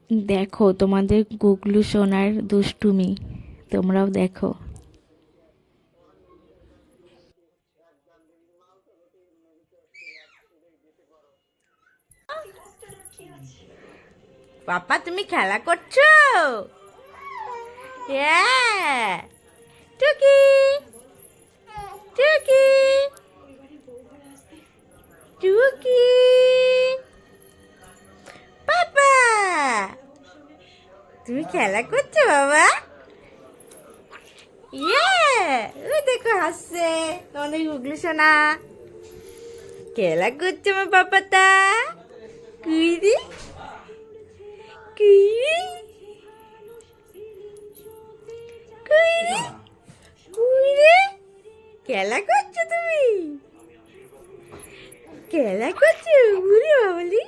দেখো তোমাদের গুগলু সোনার দুষ্টুমি, তোমরাও দেখো। পাপা তুমি খেলা করছো? হ্যাঁ। টুকি টুকি টুকি পাপা তুমি খেলা করছো বাবা? ইয়ে, ওই দেখো হাসছে তোমাদের গুগলু সোনা। খেলা করছে আমার পাপাটা। কুইরি কুইরি কুইরি কুইরি, খেলা করছো তুমি? খেলা করছো? উরে বাবলি।